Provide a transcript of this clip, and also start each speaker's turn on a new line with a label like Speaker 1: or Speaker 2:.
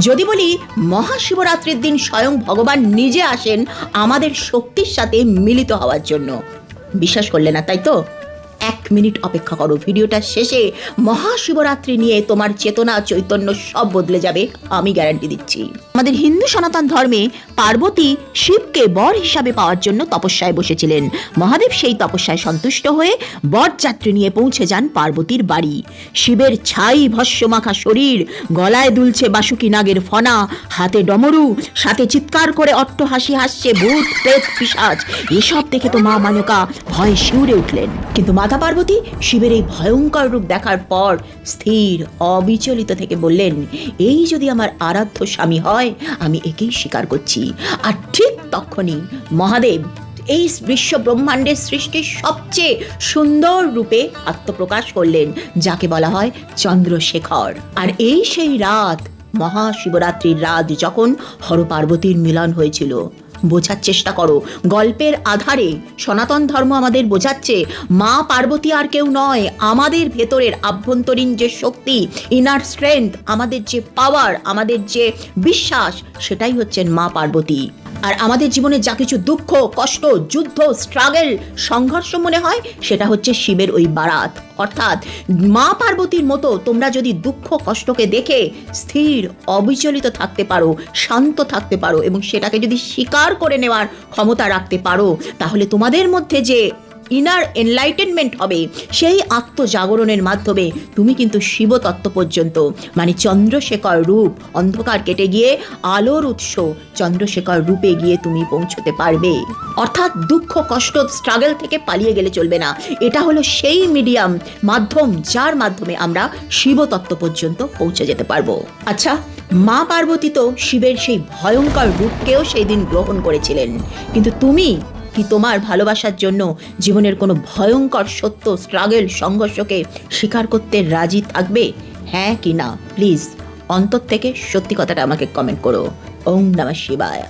Speaker 1: যদি বলি মহাশিবরাত্রির দিন স্বয়ং ভগবান নিজে আসেন আমাদের শক্তির সাথে মিলিত হওয়ার জন্য, বিশ্বাস করলে না তাই তো? 1 মিনিট অপেক্ষা করো, ভিডিওটা শেষে মহাশিবরাত্রি নিয়ে তোমার চেতনা চৈতন্য সব বদলে যাবে, আমি গ্যারান্টি দিচ্ছি। আমাদের হিন্দু সনাতন ধর্মে পার্বতী শিবকে বর হিসাবে পাওয়ার জন্য তপস্যায় বসেছিলেন। মহাদেব সেই তপস্যায় সন্তুষ্ট হয়ে বরযাত্রী নিয়ে পৌঁছে যান পার্বতীর বাড়ি। শিবের ছাই ভস্যমাখা শরীর, গলায় দুলছে বাসুকি নাগের ফনা, হাতে ডমরু, সাথে চিৎকার করে অট্টহাসি হাসছে ভূত প্রেত পিশাচ। এসব দেখে তো মা মেনকা ভয়ে শিউরে উঠলেন। কিন্তু মাতা পার্বতী শিবের এই ভয়ঙ্কর রূপ দেখার পর স্থির অবিচলিত থেকে বললেন, এই যদি আমার আরাধ্য স্বামী হয় আমি একেই স্বীকার করছি। আর ঠিক তখনই মহাদেব এই বিশ্ব ব্রহ্মাণ্ডের সৃষ্টির সবচেয়ে সুন্দর রূপে আত্মপ্রকাশ করলেন, যাকে বলা হয় চন্দ্রশেখর। আর এই সেই রাত, মহাশিবরাত্রির রাত, যখন হর পার্বতীর মিলন হয়েছিল। বোঝার চেষ্টা করো, গল্পের আধারে সনাতন ধর্ম আমাদের বোঝাচ্ছে মা পার্বতী আর কেউ নয়, আমাদের ভেতরের আভ্যন্তরীণ যে শক্তি, ইনার স্ট্রেংথ, আমাদের যে পাওয়ার, আমাদের যে বিশ্বাস, সেটাই হচ্ছেন মা পার্বতী। আর আমাদের জীবনে যা কিছু দুঃখ, কষ্ট, যুদ্ধ, স্ট্রাগল, সংঘর্ষ মনে হয়, সেটা হচ্ছে শিবের ওই বারাত। অর্থাৎ মা পার্বতীর মতো তোমরা যদি দুঃখ কষ্টকে দেখে স্থির অবিচলিত থাকতে পারো, শান্ত থাকতে পারো এবং সেটাকে যদি স্বীকার করে নেওয়ার ক্ষমতা রাখতে পারো, তাহলে তোমাদের মধ্যে যে ইনার এনলাইটেনমেন্ট হবে, সেই আত্মজাগরণের মাধ্যমে তুমি কিন্তু শিবতত্ত্ব পর্যন্ত, মানে চন্দ্রশেখর রূপ, অন্ধকার কেটে গিয়ে আলোর উৎস চন্দ্রশেখর রূপে গিয়ে তুমি পৌঁছতে পারবে। অর্থাৎ দুঃখ কষ্ট স্ট্রাগল থেকে পালিয়ে গেলে চলবে না। এটা হলো সেই মিডিয়াম, মাধ্যম, যার মাধ্যমে আমরা শিবতত্ত্ব পর্যন্ত পৌঁছে যেতে পারবো। আচ্ছা, মা পার্বতী তো শিবের সেই ভয়ঙ্কর রূপকেও সেই দিন গ্রহণ করেছিলেন, কিন্তু তুমি কি তোমার ভালোবাসার জন্য জীবনের কোনো ভয়ঙ্কর সত্য, স্ট্রাগল, সংঘর্ষকে স্বীকার করতে রাজি থাকবে? হ্যাঁ কি না প্লিজ অন্তর থেকে সত্যি কথাটা আমাকে কমেন্ট করো। ওম নমঃ শিবায়।